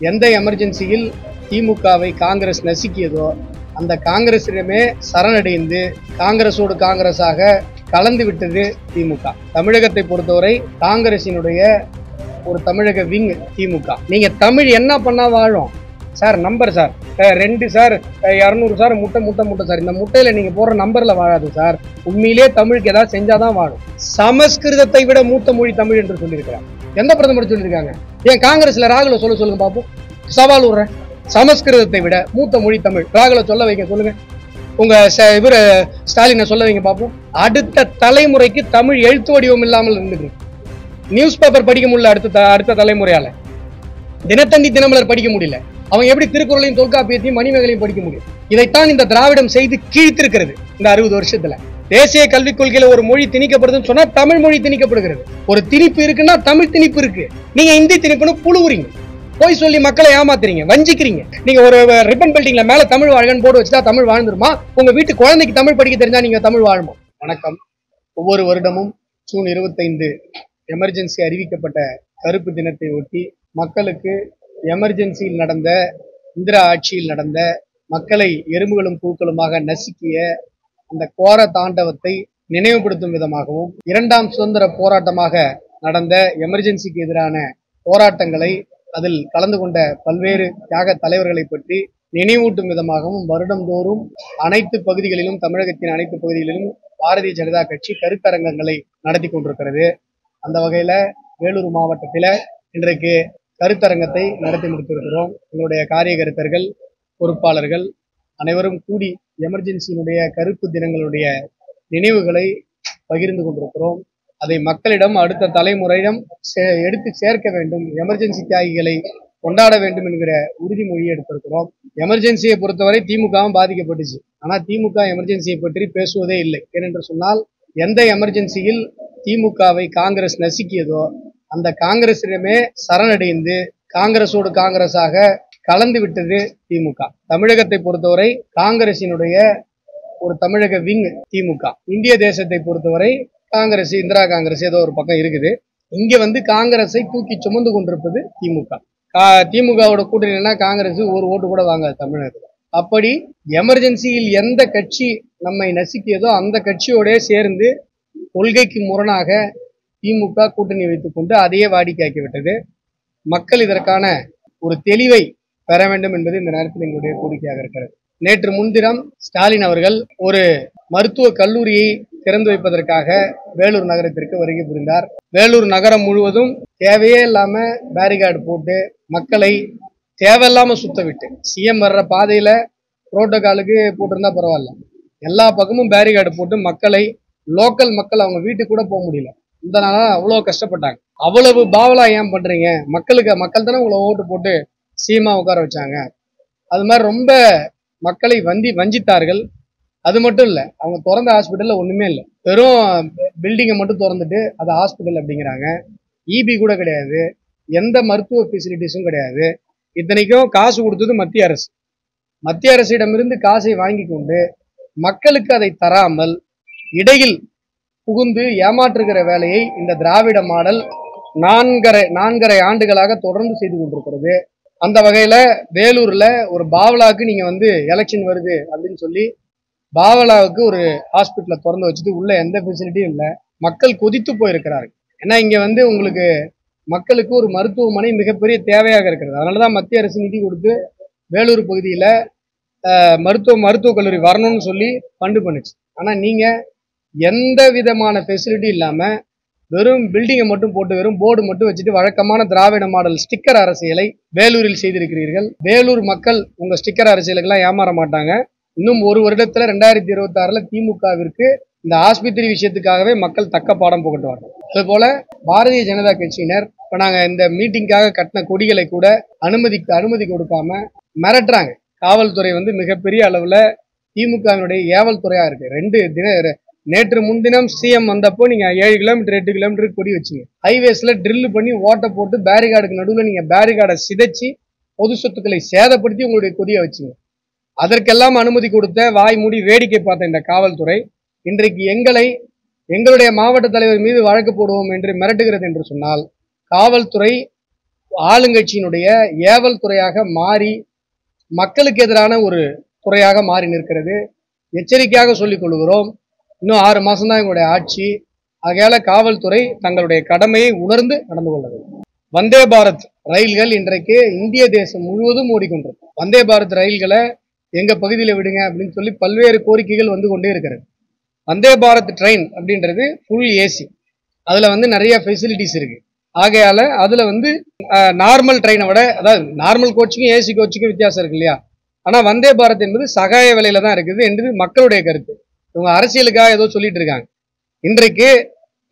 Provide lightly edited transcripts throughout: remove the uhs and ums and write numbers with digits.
எந்த எமர்ஜென்சியில் திமுகவை காங்கிரஸ் நசுக்கியதோ அந்த காங்கிரசிடமே சரணடைந்து காங்கிரஸோடு காங்கிரஸாக கலந்து விட்டது திமுக. தமிழகத்தை பொறுத்தவரை காங்கிரசினுடைய ஒரு தமிழக விங் திமுக. நீங்க தமிழ் என்ன பண்ணா வாழும் sir? Number sir 2 sir 200 sir முட்டை சார். இந்த முட்டையில நீங்க போடுற நம்பர்ல வாழாது சார். உண்மையிலே தமிழுக்கு ஏதாவது செஞ்சாதான் வாழும். சமஸ்கிருதத்தை விட மூத்த மொழி தமிழ் என்று சொல்லியிருக்கிறாங்க. எந்த பிரதமர் சொல்லியிருக்காங்க? ஏன் காங்கிரஸ்ல ராகுல சொல்லுங்க பாப்போம். சவால் விடுறேன். சமஸ்கிருதத்தை விட மூத்த மொழி தமிழ். ராகுல சொல்ல வைக்க சொல்லுங்க. உங்க இவர ஸ்டாலினை சொல்ல வைங்க பாப்போம். அடுத்த தலைமுறைக்கு தமிழ் எழுத்து வடிவம் இல்லாமல் இருந்துருக்கு. நியூஸ் பேப்பர் படிக்க முடியல. அடுத்த தலைமுறையால தினத்தந்தி தினமலர் படிக்க முடியல. அவங்க எப்படி திருக்குறளையும் தொல்காப்பியத்தையும் மணிமேகலையும் படிக்க முடியும்? இதைத்தான் இந்த திராவிடம் செய்து கீழ்த்திருக்கிறது. இந்த 60 வருஷத்துல தேசிய கல்விக் கொள்கையில ஒரு மொழி திணிக்கப்படுதுன்னு சொன்னா தமிழ் மொழி திணிக்கப்படுகிறது. ஒரு திணிப்பு இருக்குன்னா தமிழ் திணிப்பு இருக்கு. நீங்க இந்தி திணிப்புன்னு புழுவுறீங்க. போய் சொல்லி மக்களை ஏமாத்துறீங்க, வஞ்சிக்கிறீங்க. நீங்க ஒரு ரிப்பன் பில்டிங்ல மேல தமிழ் வாழ்கன்னு போர்டு வச்சுட்டா தமிழ் வாழ்ந்துருமா? உங்க வீட்டு குழந்தைக்கு தமிழ் படிக்க தெரிஞ்சா நீங்க தமிழ் வாழுமா? வணக்கம். ஒவ்வொரு வருடமும் ஜூன் 25 எமர்ஜென்சி அறிவிக்கப்பட்ட கருப்பு தினத்தை ஒட்டி மக்களுக்கு எமர்ஜென்சியில் நடந்த இந்திரா ஆட்சியில் நடந்த மக்களை எறும்புகளும் பூக்களுமாக நசுக்கிய அந்த கோர தாண்டவத்தை நினைவுபடுத்தும் விதமாகவும் 2ஆம் சுதந்திர போராட்டமாக நடந்த எமர்ஜென்சிக்கு எதிரான போராட்டங்களை அதில் கலந்து கொண்ட பல்வேறு தியாக தலைவர்களை பற்றி நினைவூட்டும் விதமாகவும் வருடந்தோறும் அனைத்து பகுதிகளிலும் தமிழகத்தின் அனைத்து பகுதிகளிலும் பாரதிய ஜனதா கட்சி கருத்தரங்கங்களை நடத்தி கொண்டிருக்கிறது. அந்த வகையில வேலூர் மாவட்டத்தில் இன்றைக்கு கருத்தரங்கத்தை நடத்தி முடித்திருக்கிறோம். எங்களுடைய காரியகர்த்தர்கள், பொறுப்பாளர்கள் அனைவரும் கூடி எமர்ஜென்சியினுடைய கருப்பு தினங்களுடைய நினைவுகளை பகிர்ந்து கொண்டிருக்கிறோம். அதை மக்களிடம் அடுத்த தலைமுறையிடம் எடுத்து சேர்க்க வேண்டும், எமர்ஜென்சி தியாகிகளை கொண்டாட வேண்டும் என்கிற உறுதிமொழி எடுத்திருக்கிறோம். எமர்ஜென்சியை பொறுத்தவரை திமுகவும் பாதிக்கப்பட்டுச்சு. ஆனா திமுக எமர்ஜென்சியை பற்றி பேசுவதே இல்லை. ஏனென்று சொன்னால் எந்த எமர்ஜென்சியில் திமுகவை காங்கிரஸ் நசுக்கியதோ அந்த காங்கிரசிடமே சரணடைந்து காங்கிரஸோடு காங்கிரஸாக கலந்து விட்டது திமுக. தமிழகத்தை பொறுத்தவரை காங்கிரசினுடைய ஒரு தமிழக விங் திமுக. இந்திய தேசத்தை பொறுத்தவரை காங்கிரஸ், இந்திரா காங்கிரஸ் ஏதோ ஒரு பக்கம் இருக்குது. இங்க காங்கிரஸை தூக்கி சுமந்து கொண்டிருப்பது திமுக. திமுகவோட கூட்டணினா காங்கிரஸ் ஒரு ஓட்டு கூட வாங்காது தமிழகத்தில். அப்படி எமர்ஜென்சியில் எந்த கட்சி நம்மை நசுக்கியதோ அந்த கட்சியோட சேர்ந்து கொள்கைக்கு முரணாக திமுக கூட்டணி வைத்துக் கொண்டு அதையே வாடிக்கையாக்கிவிட்டது. மக்கள் இதற்கான ஒரு தெளிவை பெற வேண்டும் என்பது இந்த நேரத்தில் எங்களுடைய கோரிக்கையாக இருக்கிறது. நேற்று முன்தினம் ஸ்டாலின் அவர்கள் ஒரு மருத்துவ கல்லூரியை திறந்து வைப்பதற்காக வேலூர் நகரத்திற்கு வருகை புரிந்தார். வேலூர் நகரம் முழுவதும் தேவையே இல்லாம பேரிகார்டு போட்டு மக்களை தேவையில்லாம சுத்த விட்டு, சிஎம் வர்ற பாதையில புரோட்டோகாலுக்கு போட்டிருந்தா பரவாயில்ல, எல்லா பக்கமும் பேரிகார்டு போட்டு மக்களை, லோக்கல் மக்கள் அவங்க வீட்டுக்கு கூட போக முடியல. இந்த நாளா அவ்வளவு கஷ்டப்பட்டாங்க. அவ்வளவு பாவலா ஏன் பண்றீங்க? மக்கள் தானே உங்களை ஓட்டு போட்டு சீமா உட்கார வச்சாங்க. அது மாதிரி ரொம்ப மக்களை வஞ்சித்தார்கள். அது மட்டும் இல்ல, அவங்க திறந்த ஹாஸ்பிட்டல்ல ஒண்ணுமே இல்லை. வெறும் பில்டிங்கை மட்டும் திறந்துட்டு அது ஹாஸ்பிட்டல் அப்படிங்கிறாங்க. இபி கூட கிடையாது, எந்த மருத்துவ ஃபெசிலிட்டிஸும் கிடையாது. இத்தனைக்கும் காசு கொடுத்தது மத்திய அரசு. மத்திய அரசிடமிருந்து காசை வாங்கி கொண்டு மக்களுக்கு அதை தராமல் இடையில் புகுந்து ஏமாற்றுகிற வேலையை இந்த திராவிட மாடல் 4.5 ஆண்டுகளாக தொடர்ந்து செய்து கொண்டிருக்கிறது. அந்த வகையில வேலூர்ல ஒரு பாவலாவுக்கு நீங்க எலெக்ஷன் வருது அப்படின்னு சொல்லி பாவலாவுக்கு ஒரு ஹாஸ்பிட்டலை திறந்து வச்சுட்டு உள்ள எந்த ஃபெசிலிட்டியும் இல்லை. மக்கள் கொதித்து போயிருக்கிறார்கள். ஏன்னா இங்க உங்களுக்கு மக்களுக்கு ஒரு மருத்துவமனை மிகப்பெரிய தேவையாக இருக்கிறது. அதனாலதான் மத்திய அரசு நிதி கொடுத்து வேலூர் பகுதியில மருத்துவக் கல்லூரி வரணும்னு சொல்லி ஃபண்டு பண்ணுச்சு. ஆனா நீங்க எந்த விதமான ஃபெசிலிட்டி இல்லாம வெறும் பில்டிங்கை மட்டும் போட்டு வெறும் போர்டு மட்டும் வச்சுட்டு வழக்கமான திராவிட மாடல் ஸ்டிக்கர் அரசியலை வேலூரில் செய்திருக்கிறீர்கள். வேலூர் மக்கள் உங்க ஸ்டிக்கர் அரசியலுக்கெல்லாம் ஏமாற மாட்டாங்க. இன்னும் ஒரு வருடத்துல 2026 திமுகவிற்கு இந்த ஆஸ்பத்திரி விஷயத்துக்காகவே மக்கள் தக்க பாடம் புகட்டுவாங்க. அது போல பாரதிய ஜனதா கட்சியினர் இப்ப நாங்க இந்த மீட்டிங்காக கட்டின கொடிகளை கூட அனுமதி கொடுக்காம மிரட்டுறாங்க. காவல்துறை மிகப்பெரிய அளவுல திமுகவினுடைய ஏவல் துறையா இருக்கு. நேற்று முன்தினம் சிஎம் வந்தப்போ நீங்க 7 கிலோமீட்டர் 8 கிலோமீட்டருக்கு கொடி வச்சுங்க. ஹைவேஸ்ல ட்ரில் பண்ணி ஓட்ட போட்டு பேரிகார்டுக்கு நடுவில் நீங்க பேரிகார்டை சிதைச்சு பொது சொத்துக்களை சேதப்படுத்தி உங்களுடைய கொடியை வச்சுங்க. அதற்கெல்லாம் அனுமதி கொடுத்த வாய் மூடி வேடிக்கை பார்த்த இந்த காவல்துறை இன்றைக்கு எங்களுடைய மாவட்ட தலைவர் மீது வழக்கு போடுவோம் என்று மிரட்டுகிறது என்று சொன்னால் காவல்துறை ஆளுங்கட்சியினுடைய ஏவல் துறையாக மாறி மக்களுக்கு எதிரான ஒரு துறையாக மாறி நிற்கிறது. எச்சரிக்கையாக சொல்லிக் கொள்கிறோம். இன்னும் 6 மாசம் தான் எங்களுடைய ஆட்சி. ஆகையால காவல்துறை தங்களுடைய கடமையை உணர்ந்து நடந்து கொள்ள வேண்டும். வந்தே பாரத் ரயில்கள் இன்றைக்கு இந்திய தேசம் முழுவதும் ஓடிக்கொண்டிருக்கு. வந்தே பாரத் ரயில்களை எங்க பகுதியில் விடுங்க அப்படின்னு சொல்லி பல்வேறு கோரிக்கைகள் வந்து கொண்டே இருக்கிறது. வந்தே பாரத் ட்ரெயின் அப்படின்றது ஃபுல் ஏசி. அதுல வந்து நிறைய ஃபெசிலிட்டிஸ் இருக்கு. ஆகையால அதுல வந்து நார்மல் ட்ரெயினை விட, அதாவது நார்மல் கோச்சுக்கும் ஏசி கோச்சுக்கும் வித்தியாசம் இருக்கு இல்லையா? ஆனா வந்தே பாரத் என்பது சகாய விலையில தான் இருக்குது என்பது மக்களுடைய கருத்து. இவங்க அரசியலுக்காக ஏதோ சொல்லிட்டு இருக்காங்க. இன்றைக்கு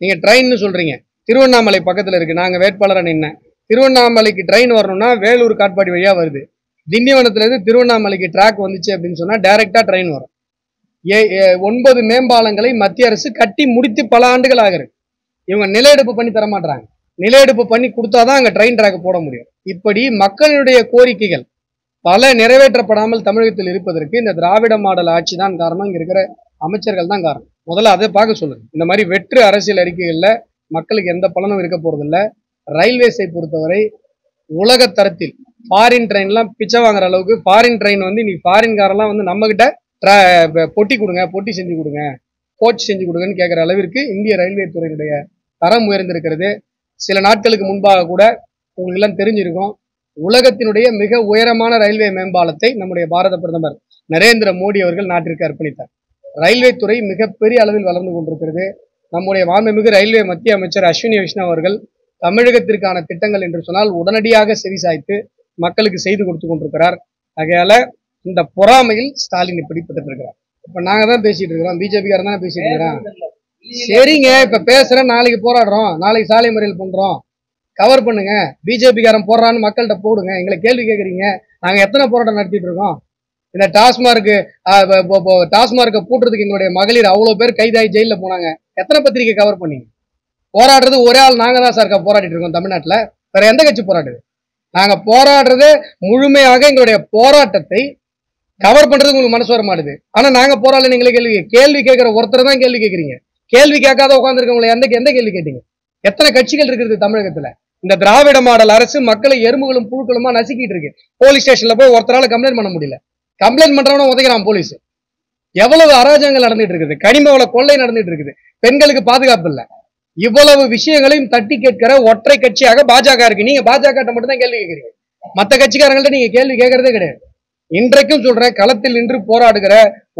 நீங்க ட்ரெயின்னு சொல்றீங்க, திருவண்ணாமலை பக்கத்துல இருக்கு. நாங்க வேட்பாளராக நின்ன திருவண்ணாமலைக்கு ட்ரெயின் வரணும்னா வேலூர் காட்பாடி வழியா வருது. திண்டிவனத்துல இருந்து திருவண்ணாமலைக்கு ட்ராக் வந்துச்சு அப்படின்னு சொன்னா டைரக்டா ட்ரெயின் வரும். 9 மேம்பாலங்களை மத்திய அரசு கட்டி முடித்து பல ஆண்டுகள் ஆகுது. இவங்க நில எடுப்பு பண்ணி தர மாட்டாங்க. நில எடுப்பு பண்ணி கொடுத்தாதான் அங்க ட்ரெயின் ட்ராக் போட முடியும். இப்படி மக்களுடைய கோரிக்கைகள் பல நிறைவேற்றப்படாமல் தமிழகத்தில் இருப்பதற்கு இந்த திராவிட மாடல் ஆட்சி தான் காரணம். இங்க இருக்கிற அமைச்சர்கள் தான் காரணம். முதல்ல அதை பார்க்க சொல்லுங்க. இந்த மாதிரி வெற்று அரசியல் அறிக்கைகள்ல மக்களுக்கு எந்த பலனும் இருக்க போறது இல்லை. ரயில்வேஸை பொறுத்தவரை உலக தரத்தில் ஃபாரின் ட்ரெயின்லாம் பிச்சை வாங்குற அளவுக்கு ஃபாரின் ட்ரெயின் வந்து நீ ஃபாரின்காரெல்லாம் வந்து நம்ம கிட்ட பொட்டி கொடுங்க, பொட்டி செஞ்சு கொடுங்க, கோச் செஞ்சு கொடுங்கன்னு கேட்கிற அளவிற்கு இந்திய ரயில்வே துறையினுடைய தரம் உயர்ந்திருக்கிறது. சில நாட்களுக்கு முன்பாக கூட உங்களுக்கு எல்லாம் தெரிஞ்சிருக்கும், உலகத்தினுடைய மிக உயரமான ரயில்வே மேம்பாலத்தை நம்முடைய பாரத பிரதமர் நரேந்திர மோடி அவர்கள் நாட்டிற்கு அர்ப்பணித்தார். ரயில்வே துறை மிகப்பெரிய அளவில் வளர்ந்து கொண்டிருக்கிறது. நம்முடைய மாண்புமிகு ரயில்வே மத்திய அமைச்சர் அஸ்வினி வைஷ்ணவ் அவர்கள் தமிழகத்திற்கான திட்டங்கள் என்று சொன்னால் உடனடியாக செவிசாய்த்து மக்களுக்கு செய்து கொடுத்து கொண்டிருக்கிறார். ஆகையால இந்த பொறாமையில் ஸ்டாலின் இப்படி இருக்கிறார். இப்ப நாங்க தான் பேசிட்டு இருக்கிறோம், பிஜேபிக்காரன் தானே பேசிட்டு இருக்கிறோம். சரிங்க, இப்ப பேசுறேன், நாளைக்கு போராடுறோம், நாளைக்கு சாலை மறியல் பண்றோம், கவர் பண்ணுங்க. பிஜேபிக்காரன் போடுறான்னு மக்கள்கிட்ட போடுங்க. எங்களை கேள்வி கேட்கறீங்க. நாங்க எத்தனை போராட்டம் நடத்திட்டு இருக்கோம். இந்த டாஸ்மார்க்கை பூட்டுறதுக்கு எங்களுடைய மகளிர் அவ்வளவு பேர் கைதாகி ஜெயில போனாங்க. எத்தனை பத்திரிகை கவர் பண்ணீங்க? போராடுறது ஒரே ஆள் நாங்க தான் சார் போராடிட்டு இருக்கோம் தமிழ்நாட்டுல. வேற எந்த கட்சி போராடுது? நாங்க போராடுறது முழுமையாக எங்களுடைய போராட்டத்தை கவர் பண்றது உங்களுக்கு மனசு வர மாட்டுது. ஆனா நாங்க போராடல. நீங்களே கேள்வி கேட்கிற ஒருத்தர் தான் கேள்வி கேட்கறீங்க. கேள்வி கேட்காத உட்காந்துருக்கவங்களை எந்த கேள்வி கேட்டீங்க? எத்தனை கட்சிகள் இருக்கிறது தமிழகத்துல? இந்த திராவிட மாடல் அரசு மக்களை எறும்புகளும் புழுக்களுமா நசுக்கிட்டு இருக்கு. போலீஸ் ஸ்டேஷன்ல போய் ஒருத்தரால கம்ப்ளைண்ட் பண்ண முடியல. கம்ப்ளைண்ட் பண்றவன உதைக்கிறான் போலீஸ். எவ்வளவு அராஜகங்கள் நடந்துட்டு இருக்குது. கனிம வள கொள்ளை நடந்துட்டு இருக்குது. பெண்களுக்கு பாதுகாப்பு இல்ல. இவ்வளவு விஷயங்களையும் தட்டி கேட்கிற ஒற்றை கட்சியாக பாஜக இருக்கு. நீங்க பாஜக மட்டும் தான் கேள்வி கேட்கறீங்க. மற்ற கட்சிக்காரங்கள்ட்ட நீங்க கேள்வி கேட்கறதே கிடையாது. இன்றைக்கும் சொல்றேன், களத்தில் நின்று போராடுகிற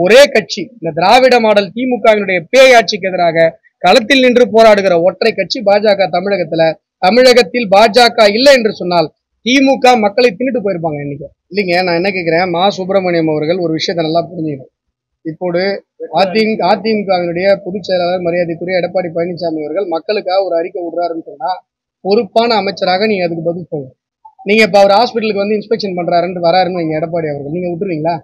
ஒரே கட்சி இந்த திராவிட மாடல் திமுகவினுடைய பேய் ஆட்சிக்கு எதிராக களத்தில் நின்று போராடுகிற ஒற்றை கட்சி பாஜக தமிழகத்துல. தமிழகத்தில் பாஜக இல்லை என்று சொன்னால் திமுக மக்களை தின்னுட்டு போயிருப்பாங்க இன்னைக்கு. இல்லைங்க, நான் என்ன கேட்கிறேன், மா சுப்பிரமணியம் அவர்கள் ஒரு விஷயத்தை நல்லா புரிஞ்சுக்கணும். இப்போது அதிமுகவினுடைய பொதுச் செயலாளர் மரியாதைக்குரிய எடப்பாடி பழனிசாமி அவர்கள் மக்களுக்காக ஒரு அறிக்கை விடுறாருன்னு சொன்னா பொறுப்பான அமைச்சராக நீங்க அதுக்கு பதில் சொல்லுங்க. நீங்க இப்ப அவர் ஹாஸ்பிட்டலுக்கு வந்து இன்ஸ்பெக்ஷன் பண்றாருன்னு வராருன்னு நீங்க எடப்பாடி அவர்கள் நீங்க விட்டுருவீங்களா?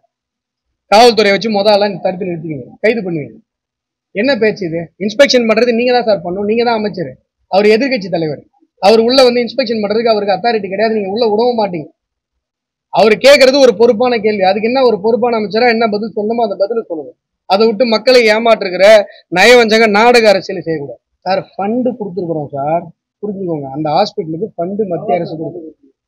காவல்துறையை வச்சு முதல்ல தடுத்து நிறுத்துவீங்க, கைது பண்ணுவீங்க. என்ன பேச்சு இது? இன்ஸ்பெக்ஷன் பண்றது நீங்க தான் சார் பண்ணணும். நீங்க தான் அமைச்சர், அவர் எதிர்கட்சி தலைவர். அவர் உள்ள வந்து இன்ஸ்பெக்ஷன் பண்றதுக்கு அவருக்கு அத்தாரிட்டி கிடையாது. நீங்க உள்ள விடவும் மாட்டீங்க. அவர் கேட்கறது ஒரு பொறுப்பான கேள்வி. அதுக்கு என்ன ஒரு பொறுப்பான அமைச்சரா என்ன பதில் சொல்லணுமோ அந்த பதில் சொல்லுங்க. அதை விட்டு மக்களை ஏமாற்றுகிற நயவஞ்சக நாடக அரசியல் செய்யக்கூடாது. சார் ஃபண்டு கொடுத்துருக்குறோம் சார், புரிஞ்சுக்கோங்க. அந்த ஹாஸ்பிட்டலுக்கு ஃபண்டு மத்திய அரசு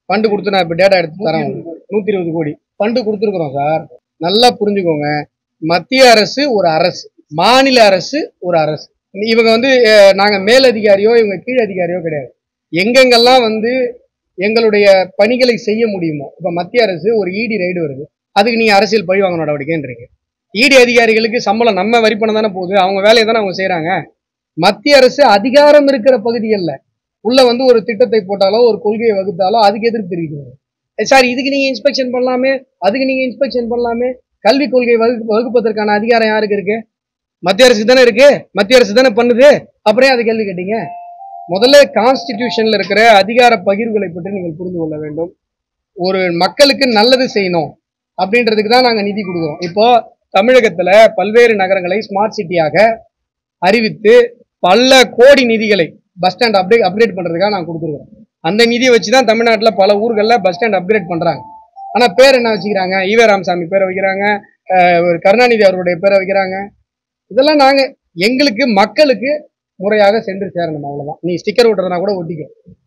ஃபண்டு கொடுத்து நான் இப்ப டேட்டா எடுத்து தரேன். 120 கோடி ஃபண்டு கொடுத்துருக்குறோம் சார். நல்லா புரிஞ்சுக்கோங்க. மத்திய அரசு ஒரு அரசு, மாநில அரசு ஒரு அரசு. இவங்க வந்து நாங்க மேல் அதிகாரியோ இவங்க கீழ் அதிகாரியோ கிடையாது. எங்கெங்கெல்லாம் வந்து எங்களுடைய பணிகளை செய்ய முடியுமோ, இப்ப மத்திய அரசு ஒரு இடி ரைடு வருது, அதுக்கு நீங்க அரசியல் பழிவாங்க நடவடிக்கைன்றீங்க. இடி அதிகாரிகளுக்கு சம்பளம் நம்ம வரிப்பணம் தானே போகுது, அவங்க வேலையை தானே அவங்க செய்யறாங்க. மத்திய அரசு அதிகாரம் இருக்கிற பகுதிகளில் உள்ள வந்து ஒரு திட்டத்தை போட்டாலோ ஒரு கொள்கையை வகுத்தாலோ அதுக்கு எதிர்ப்பு தெரிவிக்கிறாங்க. சார் இதுக்கு நீங்க இன்ஸ்பெக்ஷன் பண்ணலாமே, அதுக்கு நீங்க இன்ஸ்பெக்ஷன் பண்ணலாமே. கல்விக் கொள்கையை வகுப்பதற்கான அதிகாரம் யாருக்கு இருக்கு? மத்திய அரசு தானே இருக்கு. மத்திய அரசு தானே பண்ணுது. அப்புறம் அது கேள்வி கேட்டீங்க? முதல்ல கான்ஸ்டிடியூஷன்ல இருக்கிற அதிகார பகிர்வுகளை பற்றி நீங்கள் புரிந்து கொள்ள வேண்டும். ஒரு மக்களுக்கு நல்லது செய்யணும் அப்படின்றதுக்கு தான் நாங்க நிதி கொடுக்குறோம். இப்போ தமிழகத்துல பல்வேறு நகரங்களை ஸ்மார்ட் சிட்டியாக அறிவித்து பல கோடி நிதிகளை பஸ் ஸ்டாண்ட் அப்கிரேட் பண்றதுக்காக நாங்க கொடுத்துருக்கோம். அந்த நிதியை வச்சுதான் தமிழ்நாட்டுல பல ஊர்களில் பஸ் ஸ்டாண்ட் அப்கிரேட் பண்றாங்க. ஆனா பேர் என்ன வச்சுக்கிறாங்க? ஈவே ராமசாமி பேரை வைக்கிறாங்க, கருணாநிதி அவருடைய பேரை வைக்கிறாங்க. இதெல்லாம் நாங்க எங்களுக்கு மக்களுக்கு முறையாக சென்று சேரணும், அவ்வளவுதான். நீ ஸ்டிக்கர் ஓட்டுறதுனா கூட ஒட்டிக்க,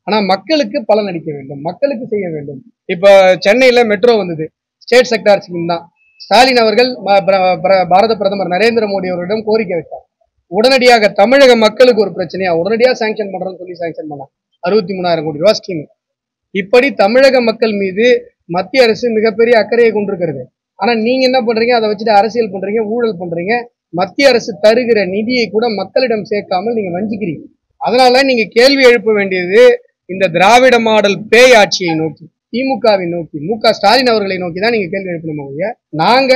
ஆனா மக்களுக்கு பலன் அளிக்க வேண்டும், மக்களுக்கு செய்ய வேண்டும். இப்ப சென்னையில மெட்ரோ வந்தது, ஸ்டேட் செக்டார் ஸ்கீம் தான். ஸ்டாலின் அவர்கள் பாரத பிரதமர் நரேந்திர மோடி அவர்களிடம் கோரிக்கை வைத்தார். உடனடியாக தமிழக மக்களுக்கு ஒரு பிரச்சனையா உடனடியாக சாங்ஷன் பண்றோம்னு சொல்லி சாங்ஷன் பண்ணாங்க. 63,000 கோடி ரூபாய் ஸ்கீம். இப்படி தமிழக மக்கள் மீது மத்திய அரசு மிகப்பெரிய அக்கறையை கொண்டிருக்கிறது. ஆனா நீங்க என்ன பண்றீங்க? அதை வச்சுட்டு அரசியல் பண்றீங்க, ஊழல் பண்றீங்க. மத்திய அரசு தருகிற நிதியை கூட மக்களிடம் சேர்க்காமல் நீங்க வஞ்சிக்கிறீங்க. அதனால நீங்க கேள்வி எழுப்ப வேண்டியது இந்த திராவிட மாடல் பேய் ஆட்சியை நோக்கி, திமுகவை நோக்கி, மு.க. ஸ்டாலின் அவர்களை நோக்கி தான் நீங்க கேள்வி எழுப்பணும். நாங்க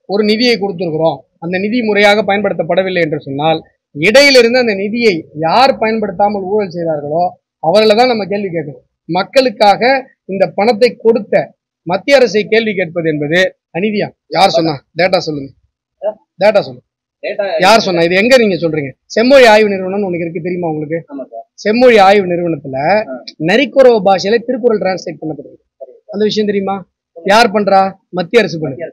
ஒரு நிதியை கொடுத்திருக்கிறோம், அந்த நிதி முறையாக பயன்படுத்தப்படவில்லை என்று சொன்னால் இடையிலிருந்து அந்த நிதியை யார் பயன்படுத்தாமல் ஊழல் செய்தார்களோ அவர்களை தான் நம்ம கேள்வி கேட்கணும். மக்களுக்காக இந்த பணத்தை கொடுத்த மத்திய அரசை கேள்வி கேட்பது என்பது அநீதியா? யார் சொன்னா? டேட்டா சொல்லுங்க, டேட்டா சொல்லுங்க. யார் சொன்னா? இது எங்க நீங்க சொல்றீங்க? செம்மொழி ஆய்வு நிறுவனம் உனக்கு இருக்கு தெரியுமா? உங்களுக்கு செம்மொழி ஆய்வு நிறுவனத்துல நரிக்குறவ பாஷையில திருக்குறள் டிரான்ஸ்லேட் பண்ணப்படுது. அந்த விஷயம் தெரியுமா? யார் பண்றா? மத்திய அரசு பண்ணு.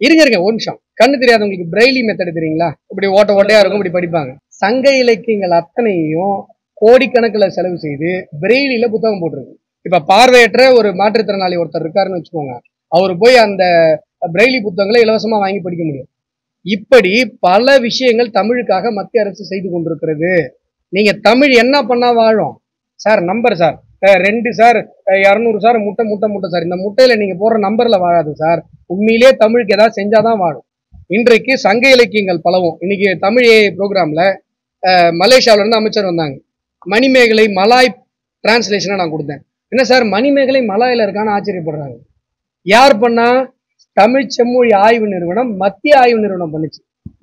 இருங்க ஒரு நிமிஷம். கண்ணு தெரியாதவங்களுக்கு பிரெய்லி மெத்தட் தெரியுங்களா? இப்படி ஓட்டையா இருக்கும், இப்படி படிப்பாங்க. சங்க இலக்கியங்கள் அத்தனையும் கோடிக்கணக்கில் செலவு செய்து பிரெய்லியில புத்தகம் போட்டிருக்கு. இப்ப பார்வையற்ற ஒரு மாற்றுத்திறனாளி ஒருத்தர் இருக்காருன்னு வச்சுக்கோங்க, அவரு போய் அந்த பிரெய்லி புத்தகங்களை இலவசமா வாங்கி படிக்க முடியும். இப்படி பல விஷயங்கள் தமிழுக்காக மத்திய அரசு செய்து கொண்டிருக்கிறது. நீங்க தமிழ் என்ன பண்ணா வாழும் sir? Number sir 2 sir 200 sir முட்டை சார். இந்த முட்டையில நீங்க போடுற நம்பர்ல வாழாது சார். உண்மையிலே தமிழுக்கு ஏதாவது செஞ்சாதான் வாழும். இன்றைக்கு சங்க இலக்கியங்கள் பலவும் இன்னைக்கு தமிழ் ப்ரோக்ராம்ல மலேசியாவில இருந்து அமைச்சர் வந்தாங்க. மணிமேகலை மலாய் டிரான்ஸ்லேஷனை நான் கொடுத்தேன். என்ன சார் மணிமேகலை மலாயில இருக்கான்னு ஆச்சரியப்படுறாங்க. யார் பண்ணா? தமிழ் செம்மொழி ஆய்வு நிறுவனம், மத்திய ஆய்வு நிறுவனம் பண்ணுச்சு.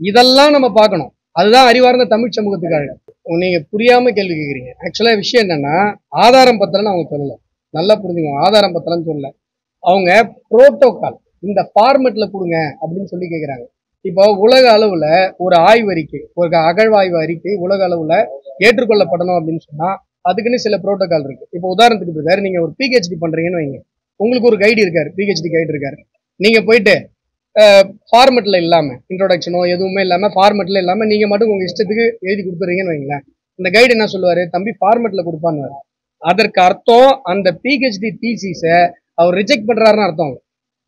இதெல்லாம் நம்ம பார்க்கணும். அதுதான் அறிவார்ந்த தமிழ் சமூகத்துக்காக. நீங்க புரியாம கேள்வி கேட்குறீங்க. ஆக்சுவலா விஷயம் என்னன்னா, ஆதாரம் பத்திரம்னு அவங்க சொல்லல. நல்லா புரிஞ்சுக்கோங்க, ஆதாரம் பத்திரம்னு சொல்லல. அவங்க புரோட்டோகால் இந்த ஃபார்மெட்ல கொடுங்க அப்படின்னு சொல்லி கேட்குறாங்க. இப்போ உலக அளவுல ஒரு ஆய்வறிக்கை, ஒரு அகழ்வாய்வு அறிக்கை உலக அளவுல ஏற்றுக்கொள்ளப்படணும் அப்படின்னு சொன்னா அதுக்குன்னு சில புரோட்டோகால் இருக்கு. இப்போ உதாரணத்துக்கு சார், நீங்க ஒரு பிஹெச்டி பண்றீங்கன்னு வைங்க, உங்களுக்கு ஒரு கைடு இருக்காரு, பிஹெச்டி கைடு இருக்காரு. நீங்க போயிட்டு ஃபார்மெட்ல இல்லாம, இன்ட்ரோடக்ஷனோ எதுவுமே இல்லாம, ஃபார்மெட்ல இல்லாம நீங்க மட்டும் உங்க இஷ்டத்துக்கு எழுதி கொடுத்துறீங்கன்னு வைங்களேன். இந்த கைடு என்ன சொல்லுவாரு? தம்பி ஃபார்மெட்ல கொடுப்பான்னு. அதற்கு அர்த்தம் அந்த பிஹெச்டி தீசிஸை அவர் ரிஜெக்ட் பண்றாருன்னு அர்த்தம்.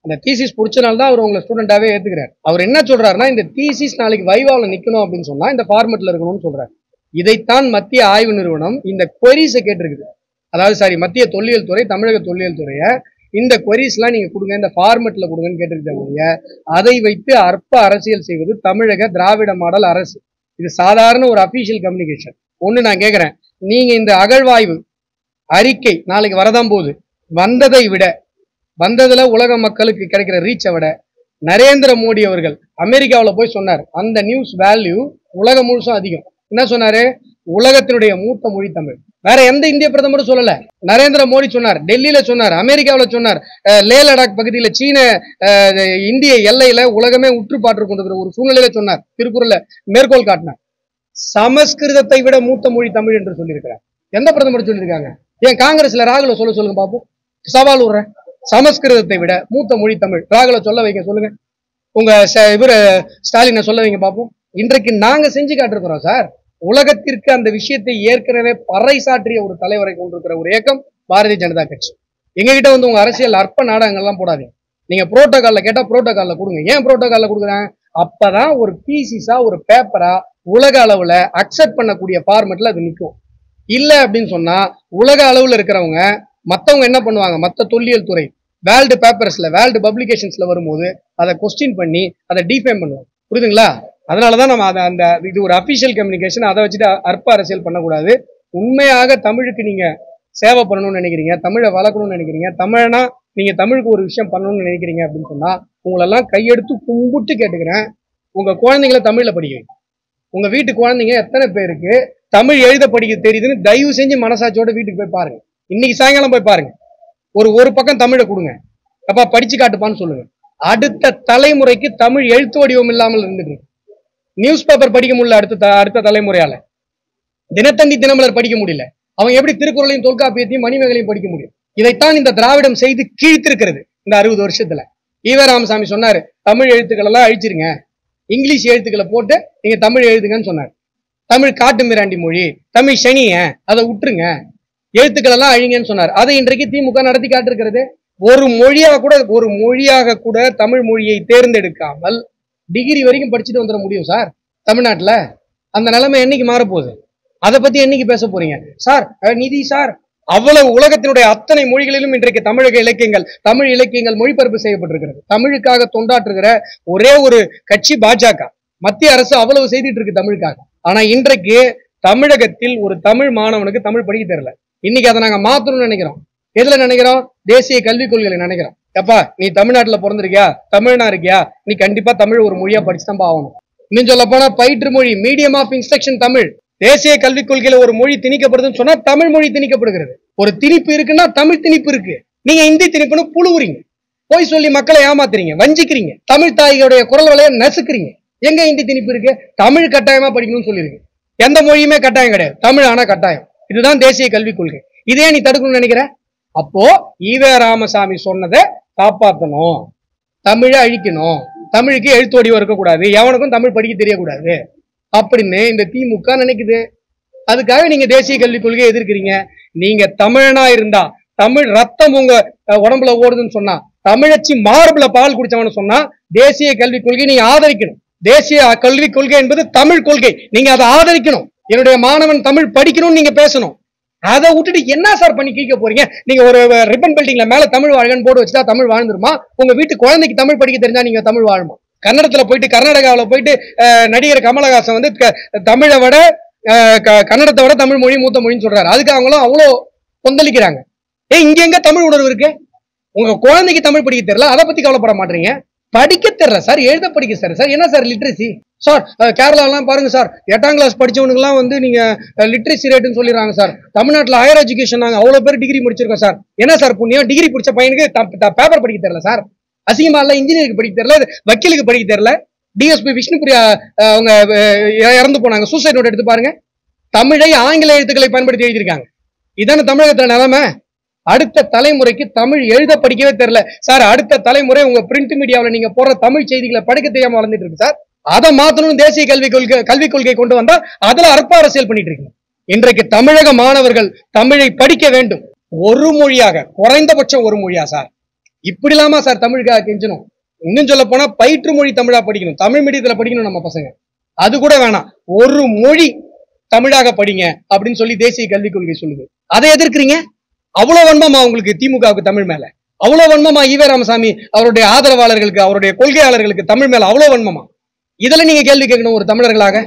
அந்த தீசிஸ் பிடிச்சனால தான் அவர் உங்களை ஸ்டூடெண்டாவே ஏத்துக்கிறார். அவர் என்ன சொல்றாருன்னா, இந்த தீசிஸ் நாளைக்கு வைவால நிக்கணும் அப்படின்னு சொன்னா இந்த ஃபார்மெட்ல இருக்கணும்னு சொல்றாரு. இதைத்தான் மத்திய ஆய்வு நிறுவனம் இந்த கொரிஸை கேட்டிருக்குது. அதாவது மத்திய தொல்லியல் துறை, தமிழக தொல்லியல் துறைய இந்த கொரிஸ்லாம் நீங்க கொடுங்க, இந்த ஃபார்மெட்ல கொடுங்கன்னு கேட்டிருக்க. அதை வைத்து அற்ப அரசியல் செய்வது தமிழக திராவிட மாடல் அரசு. இது சாதாரண ஒரு அபிஷியல் கம்யூனிகேஷன். ஒண்ணு நான் கேட்கிறேன், நீங்க இந்த அகழ்வாய்வு அறிக்கை நாளைக்கு வரதான் போகுது. வந்ததை விட, வந்ததுல உலக மக்களுக்கு கிடைக்கிற ரீச்சை விட நரேந்திர மோடி அவர்கள் அமெரிக்காவில் போய் சொன்னார், அந்த நியூஸ் வேல்யூ உலகம் முழுசும் அதிகம். என்ன சொன்னாரு? உலகத்தினுடைய மூத்த மொழி தமிழ். வேற எந்த இந்திய பிரதமரும் சொல்லல. நரேந்திர மோடி சொன்னார், டெல்லியில சொன்னார், அமெரிக்காவில் சொன்னார், லே லடாக் பகுதியில சீன இந்திய எல்லையில உலகமே உற்று பாட்டு கொண்டிருக்கிற ஒரு சூழ்நிலையில சொன்னார். திருக்குறளை மேற்கோள் காட்டினார். சமஸ்கிருதத்தை விட மூத்த மொழி தமிழ் என்று சொல்லியிருக்கிறார். எந்த பிரதமர் சொல்லியிருக்காங்க? ஏன் காங்கிரஸ்ல ராகுல சொல்லுங்க பாப்போம். சவால் விடுறேன், சமஸ்கிருதத்தை விட மூத்த மொழி தமிழ். ராகுல சொல்ல வைங்க, சொல்லுங்க. உங்க இவரு ஸ்டாலினை சொல்ல வைங்க பாப்போம். இன்றைக்கு நாங்க செஞ்சு காட்டிருக்கிறோம் சார். உலகத்திற்கு அந்த விஷயத்தை ஏற்கனவே பறைசாற்றிய ஒரு தலைவரை கொண்டிருக்கிற ஒரு இயக்கம் பாரதிய ஜனதா கட்சி. எங்ககிட்ட வந்து உங்க அரசியல் அற்ப நாடகங்கள்லாம் போடாதீங்க. நீங்க புரோட்டோகால்ல கேட்டா புரோட்டோகால்ல கொடுங்க. ஏன் புரோட்டோகால்ல கொடுக்குறேன்? அப்பதான் ஒரு பீசிஸா, ஒரு பேப்பரா உலக அளவுல அக்செப்ட் பண்ணக்கூடிய ஃபார்மெட்ல அது நிற்கும். இல்ல அப்படின்னு சொன்னா உலக அளவுல இருக்கிறவங்க மத்தவங்க என்ன பண்ணுவாங்க? மத்த தொல்லியல் துறை வேர்ல்டு பேப்பர்ஸ்ல, வேர்ல்டு பப்ளிகேஷன்ஸ்ல வரும்போது அதை கொஸ்டின் பண்ணி அதை டிஃபேம் பண்ணுவாங்க. புரியுதுங்களா? அதனாலதான் நம்ம அந்த இது ஒரு அபிஷியல் கம்யூனிகேஷன். அதை வச்சுட்டு அற்ப அரசியல் பண்ணக்கூடாது. உண்மையாக தமிழுக்கு நீங்க சேவை பண்ணணும்னு நினைக்கிறீங்க, தமிழை வளர்க்கணும்னு நினைக்கிறீங்க, தமிழனா நீங்க தமிழுக்கு ஒரு விஷயம் பண்ணணும்னு நினைக்கிறீங்க அப்படின்னு சொன்னா உங்களெல்லாம் கையெடுத்து கும்பிட்டு கேட்டுக்கிறேன், உங்க குழந்தைங்களை தமிழ்ல படிக்க வைங்க. உங்க வீட்டு குழந்தைங்க எத்தனை பேருக்கு தமிழ் எழுத படிக்க தெரியுதுன்னு தயவு செஞ்சு மனசாட்சியோட வீட்டுக்கு போய் பாருங்க. இன்னைக்கு சாயங்காலம் போய் பாருங்க. ஒரு பக்கம் தமிழை கொடுங்க, அப்பா படிச்சு காட்டுப்பான்னு சொல்லுங்க. அடுத்த தலைமுறைக்கு தமிழ் எழுத்து வடிவம் இல்லாமல் இருந்துட்டு நியூஸ் பேப்பர் படிக்க முடியல. அடுத்த தலைமுறையால தினத்தந்தி, தினமலர் படிக்க முடியல. அவங்க எப்படி திருக்குறளையும் தொல்காப்பியத்தையும் மணிமேகலையும் படிக்க முடியும்? இதைத்தான் இந்த திராவிடம் செய்து கீழ்த்திருக்கிறது இந்த 60 வருஷத்துல. ஈவே ராமசாமி சொன்னாரு, தமிழ் எழுத்துக்கள் எல்லாம் அழிச்சிருங்க, இங்கிலீஷ் எழுத்துக்களை போட்டு நீங்க தமிழ் எழுதுங்கன்னு சொன்னார். தமிழ் காட்டு மிராண்டி மொழி, தமிழ் சனிய, அதை விட்டுருங்க, எழுத்துக்கள் எல்லாம் அழிங்கன்னு சொன்னார். அதை இன்றைக்கு திமுக நடத்தி காட்டிருக்கிறது. ஒரு மொழியாக கூட தமிழ் மொழியை தேர்ந்தெடுக்காமல் டிகிரி வரைக்கும் படிச்சுட்டு வந்துட முடியும் சார் தமிழ்நாட்டுல. அந்த நிலைமை என்னைக்கு மாறப்போகுது? அதை பத்தி என்னைக்கு பேச போறீங்க சார்? நிதி சார், அவ்வளவு உலகத்தினுடைய அத்தனை மொழிகளிலும் இன்றைக்கு தமிழ் இலக்கியங்கள் மொழிபெயர்ப்பு செய்யப்பட்டிருக்கிறது. தமிழுக்காக தொண்டாற்றுகிற ஒரே ஒரு கட்சி பாஜக. மத்திய அரசு அவ்வளவு செய்துட்டு இருக்கு தமிழுக்காக. ஆனா இன்றைக்கு தமிழகத்தில் ஒரு தமிழ் மாணவனுக்கு தமிழ் படிக்க தெரியல. இன்னைக்கு அதை நாங்க மாத்தணும்னு நினைக்கிறோம். எதுல நினைக்கிறோம்? தேசிய கல்விக் கொள்கையில நினைக்கிறோம். எப்பா, நீ தமிழ்நாட்டுல பிறந்திருக்கியா, தமிழ்னா இருக்கியா, நீ கண்டிப்பா தமிழ் ஒரு மொழியா படிச்சுதான் ஆகணும். இன்னும் சொல்ல போனா பயிற்று மொழி, மீடியம் ஆஃப் இன்ஸ்ட்ரக்ஷன் தமிழ். தேசிய கல்விக் கொள்கையில ஒரு மொழி திணிக்கப்படுதுன்னு சொன்னா தமிழ் மொழி திணிக்கப்படுகிறது. ஒரு திணிப்பு இருக்குன்னா தமிழ் திணிப்பு இருக்கு. நீங்க இந்தி திணிப்புன்னு புழுவுறீங்க, போய் சொல்லி மக்களை ஏமாத்துறீங்க, வஞ்சிக்கிறீங்க, தமிழ் தாய்களுடைய குரல் வலைய நசுக்குறீங்க. எங்க இந்தி திணிப்பு இருக்கு? தமிழ் கட்டாயமா படிக்கணும்னு சொல்லிருக்கு. எந்த மொழியுமே கட்டாயம் கிடையாது, தமிழ் ஆனா கட்டாயம். இதுதான் தேசிய கல்விக் கொள்கை. இதே நீ தடுக்கணும்னு நினைக்கிற? அப்போ ஈவே ராமசாமி சொன்னதை காப்பாற்றணும், தமிழை அழிக்கணும், தமிழுக்கு எழுத்து வடிவம் இருக்கக்கூடாது, எவனுக்கும் தமிழ் படிக்க தெரியக்கூடாது அப்படின்னு இந்த திமுக நினைக்குது. அதுக்காக நீங்க தேசிய கல்விக் கொள்கையை எதிர்க்கிறீங்க. நீங்க தமிழனா இருந்தா, தமிழ் ரத்தம் உங்க உடம்புல ஓடுதுன்னு சொன்னா, தமிழச்சி மார்புல பால் குடிச்சவனு சொன்னா தேசிய கல்விக் கொள்கை நீங்க ஆதரிக்கணும். தேசிய கல்விக் கொள்கை என்பது தமிழ் கொள்கை, நீங்க அதை ஆதரிக்கணும். என்னுடைய மாணவன் தமிழ் படிக்கணும்னு நீங்க பேசணும். அதை விட்டுட்டு என்ன சார் பண்ணி கேட்க போறீங்க? நீங்க ஒரு ரிப்பன் பில்டிங்ல மேல தமிழ் வாழ்கன்னு போர்டு வச்சுட்டா தமிழ் வாழ்ந்துருமா? உங்க வீட்டு குழந்தைக்கு தமிழ் படிக்க தெரிஞ்சா நீங்க தமிழ் வாழுமா? கன்னடத்துல போயிட்டு, கர்நாடகாவில் போயிட்டு நடிகர் கமலஹாசன் வந்து தமிழை விட கன்னடத்தை விட தமிழ் மொழி மூத்த மொழின்னு சொல்றாரு. அதுக்கு அவங்களும் அவ்வளோ கொந்தளிக்கிறாங்க. இங்க எங்க தமிழ் உணர்வு இருக்கு? உங்க குழந்தைக்கு தமிழ் படிக்க தெரியல, அதை பத்தி கவலைப்பட மாட்டீங்க. படிக்க தெரியல சார், எழுத படிக்க சார். என்ன சார் லிட்ரஸி சார்? கேரளாலாம் பாருங்க சார், 8ஆம் கிளாஸ் படிச்சவனுக்குலாம் வந்து நீங்க லிட்ரஸி ரேட்டுன்னு சொல்லிடுறாங்க சார். தமிழ்நாட்டில் ஹையர் எஜுகேஷன் நாங்க அவ்வளவு பேர் டிகிரி முடிச்சிருக்கோம் சார். என்ன சார் புண்ணியம்? டிகிரி பிடிச்ச பையனுக்கு பேப்பர் படிக்க தெரியல சார். அசிங்கமா இல்ல? இன்ஜினியருக்கு படிக்க தெரியல, வக்கீலுக்கு படிக்க தெரியல. டிஎஸ்பி விஷ்ணுபிரியா அவங்க இறந்து போனாங்க, சூசைட் நோட் எடுத்து பாருங்க. தமிழை ஆங்கில எழுத்துக்களை பயன்படுத்தி எழுதியிருக்காங்க. இதான தமிழகத்துல நிலைமை. அடுத்த தலைமுறைக்கு தமிழ் எழுத படிக்கவே தெரியல சார். அடுத்த தலைமுறை உங்க பிரிண்ட் மீடியாவில் நீங்க போற தமிழ் செய்திகளை படிக்க தெரியாம வளர்ந்துட்டு இருக்கு சார். அதை மாத்தணும். தேசிய கல்விக் கொள்கை கொண்டு வந்தா அதுல அற்ப அரசியல் பண்ணிட்டு இருக்கீங்க. இன்றைக்கு தமிழக மாணவர்கள் தமிழை படிக்க வேண்டும், ஒரு மொழியாக, குறைந்தபட்சம் ஒரு மொழியா சார். இப்படி இல்லாம சார் தமிழுக்காக கெஞ்சணும். இன்னும் சொல்ல போனா பயிற்று மொழி தமிழா படிக்கணும், தமிழ் மீடியத்துல படிக்கணும் நம்ம பசங்க. அது கூட வேணாம், ஒரு மொழி தமிழாக படிங்க அப்படின்னு சொல்லி தேசிய கல்விக் கொள்கை சொல்லுது. அதை எதிர்க்கிறீங்க. அவ்வளவு வன்மமா உங்களுக்கு திமுகவுக்கு தமிழ் மேல? அவ்வளவு வன்மமா ஈவே ராமசாமி அவருடைய ஆதரவாளர்களுக்கு, அவருடைய கொள்கையாளர்களுக்கு தமிழ் மேல அவ்வளவு வன்மமா? இதுல நீங்க கேள்வி கேட்கணும். ஒரு தமிழர்களாக,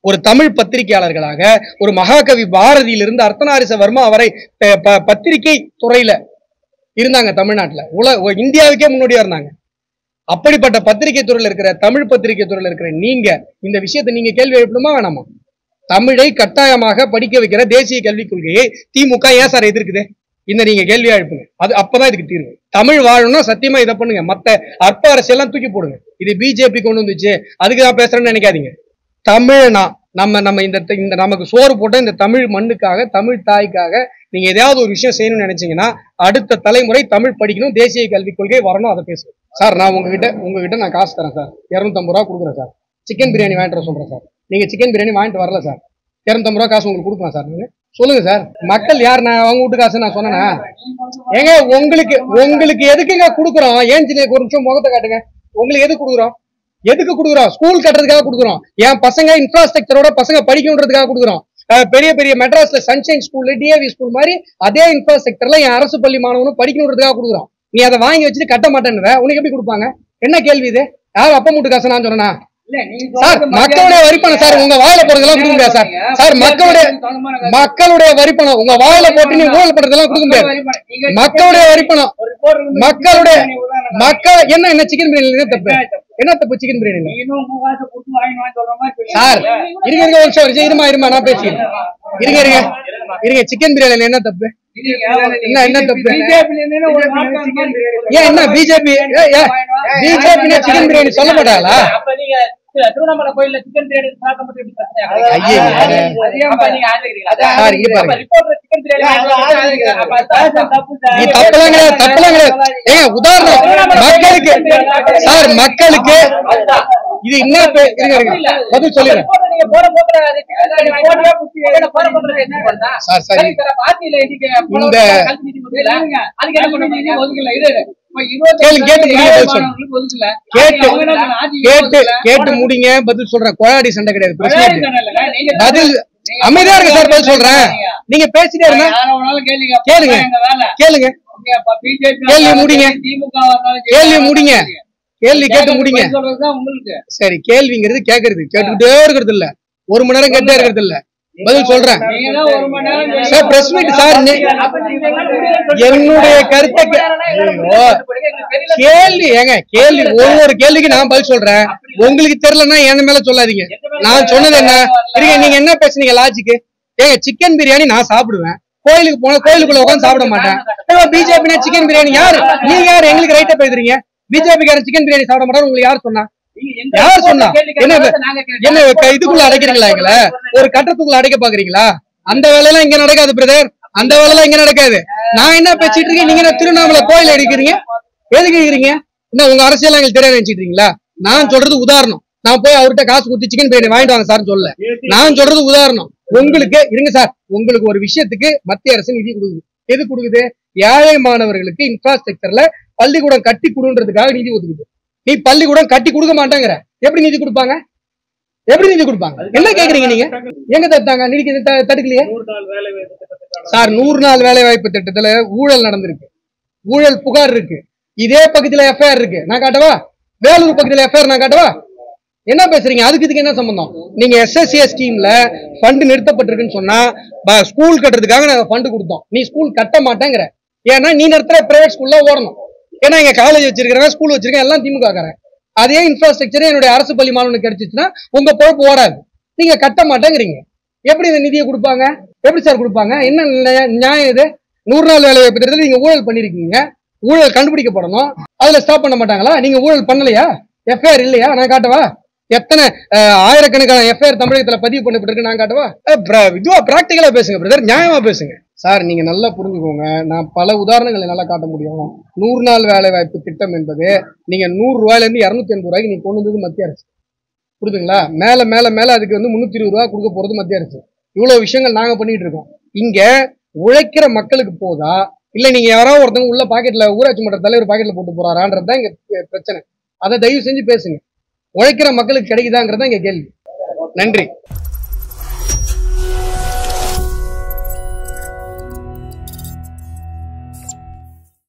ஒரு தமிழ் பத்திரிகையாளர்களாக, ஒரு மகாகவி பாரதியிலிருந்து அர்த்தநாரீச வர்மா அவரை பத்திரிகை துறையில இருந்தாங்க தமிழ்நாட்டுல, இந்தியாவுக்கே முன்னோடியா இருந்தாங்க. அப்படிப்பட்ட பத்திரிகை துறையில் இருக்கிற, தமிழ் பத்திரிகை துறையில் இருக்கிற நீங்க இந்த விஷயத்தை நீங்க கேள்வி எழுப்பணுமா வேணாமா? தமிழை கட்டாயமாக படிக்க வைக்கிற தேசிய கல்விக் கொள்கையை திமுக ஏன் சார் எதிர்க்குது? இந்த நீங்க கேள்வியா எழுப்புங்க. அது அப்பதான் இதுக்கு தீர்வு. தமிழ் வாழணும்னா சத்தியமா இதை பண்ணுங்க. மத்த அற்ப அரசியெல்லாம் தூக்கி போடுங்க. இது பிஜேபி கொண்டு வந்துச்சு, அதுக்கு நான் பேசுறேன்னு நினைக்காதீங்க. தமிழ்னா நம்ம இந்த நமக்கு சோறு போட்ட இந்த தமிழ் மண்ணுக்காக, தமிழ் தாய்க்காக நீங்க ஏதாவது ஒரு விஷயம் செய்யணும்னு நினைச்சீங்கன்னா அடுத்த தலைமுறை தமிழ் படிக்கணும், தேசிய கல்விக் கொள்கை வரணும். அதை பேசுவேன் சார். நான் உங்ககிட்ட நான் காசு தரேன் சார், 250 ரூபா கொடுக்குறேன் சார். சிக்கன் பிரியாணி வாங்கிட்டு சொல்றேன் சார். நீங்க சிக்கன் பிரியாணி வாங்கிட்டு வரல சார், 250 ரூபா காசு உங்களுக்கு கொடுக்கலாம் சார். நீங்க சொல்லுங்க சார். மக்கள் யார்? நான் அவங்க வீட்டு காசு நான் சொன்னேன்னா? ஏங்க உங்களுக்கு எதுக்குங்க கொடுக்குறோம்? ஏன் ஒரு நிமிஷம் முகத்தை காட்டுங்க. உங்களுக்கு எதுக்கு கொடுக்குறோம்? ஸ்கூல் கட்டுறதுக்காக கொடுக்குறோம். என் பசங்க இன்ஃப்ராஸ்ட்ரக்சரோட பசங்க படிக்கணுன்றதுக்காக கொடுக்குறோம். பெரிய பெரிய மெட்ராஸ்ல சன்ஷைன் ஸ்கூல், டிஏவி ஸ்கூல் மாதிரி அதே இன்ஃப்ராஸ்ட்ரக்சர்ல என் அரசு பள்ளி மாணவனும் படிக்கணுன்றதுக்காக கொடுக்குறோம். நீ அதை வாங்கி வச்சுட்டு கட்ட மாட்டேன்னு உனக்கு எப்படி கொடுப்பாங்க? என்ன கேள்வி இது? யாரும் அப்பா மூட்டு காசு நான் சொன்னா சார்? மக்களுடைய வரிப்பணம் சார், உங்க வாயில போறதெல்லாம் கொடுக்க முடியாது சார். சார் மக்களுடைய வரிப்பணம் உங்க வாயில போட்டு நீ ஊழல் பண்றதெல்லாம் கொடுக்க முடியாது. மக்களுடைய வரிப்பணம், மக்கள் என்ன சிக்கன் பிரியாணி தப்பு? என்ன தப்பு சிக்கன் பிரியாணி? சார் இருமா நான் பேசிக்கிறேன். இருங்க சிக்கன் பிரியாணி என்ன தப்பு? என்ன தப்பு? ஏன் என்ன பிஜேபி சிக்கன் பிரியாணி சொல்ல மாட்டாங்களா? திருவண்ணாமலை கோயில்ல சிக்கன் பிரியாணி சாப்பிட்டு உதாரணம் மக்களுக்கு இது இன்னும் பதில் சொல்லுங்க கேட்டு முடிங்க பதில் சொல்றேன். கொலாடி சண்டை கிடையாது. பதில் அமைதியா இருங்க சார், பதில் சொல்றேன். நீங்க பேசிட்டே இருங்க, கேளுங்க கேளுங்க, கேள்வி முடிங்க, கேள்வி முடிங்க, கேள்வி கேட்டு முடிங்க. சரி, கேள்விங்கிறது கேக்குறது கேட்டுக்கிட்டே இருக்கிறது இல்ல, 1 மணி நேரம் கேட்டே இருக்கிறது இல்ல. பதில் சொல்றேன் சார். பிரஸ் மீட் சார், என்னுடைய கருத்தை கேள்வி ஏங்க, கேள்வி ஒவ்வொரு கேள்விக்கு நான் பதில் சொல்றேன். உங்களுக்கு தெரியலன்னா என் மேல சொல்லாதீங்க. நான் சொன்னது என்ன இருங்க, நீங்க என்ன பேசுனீங்க லாஜிக்கு? ஏங்க, சிக்கன் பிரியாணி நான் சாப்பிடுவேன், கோயிலுக்கு போன கோயிலுக்குள்ள உட்காந்து சாப்பிட மாட்டேன். பிஜேபி சிக்கன் பிரியாணி யாரு? நீங்க யாரு எங்களுக்கு ரைட்டா பேசுறீங்க? பிஜேபி காரன் சிக்கன் பிரியாணி சாப்பிட மாட்டாரு உங்களுக்கு யார் சொன்னா? யார் சொன்னா? என்ன இதுக்குள்ள அடைக்கிறீங்களா? எங்களை ஒரு கட்டத்துக்குள்ள அடைக்க பாக்குறீங்களா? அந்த வேலையெல்லாம் இங்க நடக்காது பிரதர், அந்த வேலையெல்லாம் இங்க நடக்காது. நான் என்ன பேசிட்டு இருக்கேன், நீங்க என்ன திருவண்ணாமலை கோயில் அடிக்கிறீங்க? எதுக்கு இருக்கிறீங்க? என்ன உங்க அரசியல் எங்களுக்கு தெரியாது நினைச்சிட்டு இருக்கீங்களா? நான் சொல்றது உதாரணம். நான் போய் அவர்கிட்ட காசு கொடுத்து சிக்கன் பிரியாணி வாங்கிட்டு வாங்க சார் சொல்ல. நான் சொல்றது உதாரணம். உங்களுக்கு இருங்க சார், உங்களுக்கு ஒரு விஷயத்துக்கு மத்திய அரசு நிதி கொடுக்குது. எது கொடுக்குது? ஏழை மாணவர்களுக்கு இன்ஃப்ராஸ்ட்ரக்சர்ல பள்ளிக்கூடம் கட்டி கொடுன்றதுக்காக நிதி ஒதுக்குது. நீ பள்ளிக்கூடம் கட்டி கொடுக்க மாட்டேங்கிற, எப்படி நிதி கொடுப்பாங்க? எப்படி நிதி கொடுப்பாங்க? என்ன கேக்குறீங்க நீங்க? எங்க தட்டாங்க நிதிக்கு? தடுக்கலையே சார். 100 நாள் வேலை வாய்ப்பு திட்டத்துல ஊழல் நடந்திருக்கு, ஊழல் புகார் இருக்கு. இதே பக்கத்துல எஃப்ஐஆர் இருக்கு, நான் காட்டவா? வேலூர் பக்கத்துல எஃப்ஐஆர் நான் காட்டவா? என்ன பேசுறீங்க? அதுக்கு இதுக்கு என்ன சம்பந்தம்? நீங்க SSCS ஸ்கீம்ல ஃபண்ட் நிறுத்தப்பட்டிருக்குன்னு சொன்னா, ஸ்கூல் கட்டுறதுக்காக நாங்க ஃபண்ட் கொடுத்தோம், நீ ஸ்கூல் கட்ட மாட்டேங்கிற. ஏன்னா நீ நடத்துற பிரைவேட் ஸ்கூல்ல ஓடணும். ஏன்னா இங்க காலேஜ் வச்சிருக்கிறேன், ஸ்கூல் வச்சிருக்கேன், எல்லாம் திமுக காரன். அதே இன்ஃப்ராஸ்ட்ரக்சர் என்னுடைய அரசு பள்ளி மாணவனுக்கு கிடைச்சிச்சுன்னா உங்க பொறுப்பு ஓடாது. நீங்க கட்ட மாட்டேங்கிறீங்க. எப்படி இந்த நிதியை கொடுப்பாங்க? எப்படி சார் கொடுப்பாங்க? என்ன நியாயம் இது? 100 நாள் வேலை வாய்ப்பு திட்டத்தில் நீங்க ஊழல் பண்ணிருக்கீங்க, ஊழல் கண்டுபிடிக்கப்படணும். அதுல ஸ்டாப் பண்ண மாட்டாங்களா? நீங்க ஊழல் பண்ணலையா? எஃப்ஐஆர் இல்லையா? நான் காட்டவா? எத்தனை ஆயிரக்கணக்கான எஃப்ஐஆர் தமிழகத்துல பதிவு பண்ணப்பட்டிருக்கு, நான் காட்டவா? இதுவா பிராக்டிகலா பேசுங்க பிரதர், நியாயமா பேசுங்க சார். நீங்க நல்லா புரிஞ்சுக்கோங்க, நான் பல உதாரணங்களை நல்லா காட்ட முடியும். 100 நாள் வேலை வாய்ப்பு திட்டம் என்பது நீங்க 100 ரூபாயில இருந்து 280 ரூபாய்க்கு நீங்க கொண்டு வந்தது மத்திய அரசு, புரியுதுங்களா? மேல மேல மேல அதுக்கு வந்து 320 ரூபாய் கொடுக்க போறது மத்திய அரசு. இவ்வளவு விஷயங்கள் நாங்க பண்ணிட்டு இருக்கோம். இங்க உழைக்கிற மக்களுக்கு போதா இல்ல நீங்க யாராவது ஒருத்தவங்க உள்ள பாக்கெட்ல ஊராட்சி மன்ற தலைவர் பாக்கெட்ல போட்டு போறாரான்றதுதான் இங்க பிரச்சனை. அதை தயவு செஞ்சு பேசுங்க. உழைக்கிற மக்களுக்கு கிடைக்குதாங்கிறதா இங்க கேள்வி. நன்றி.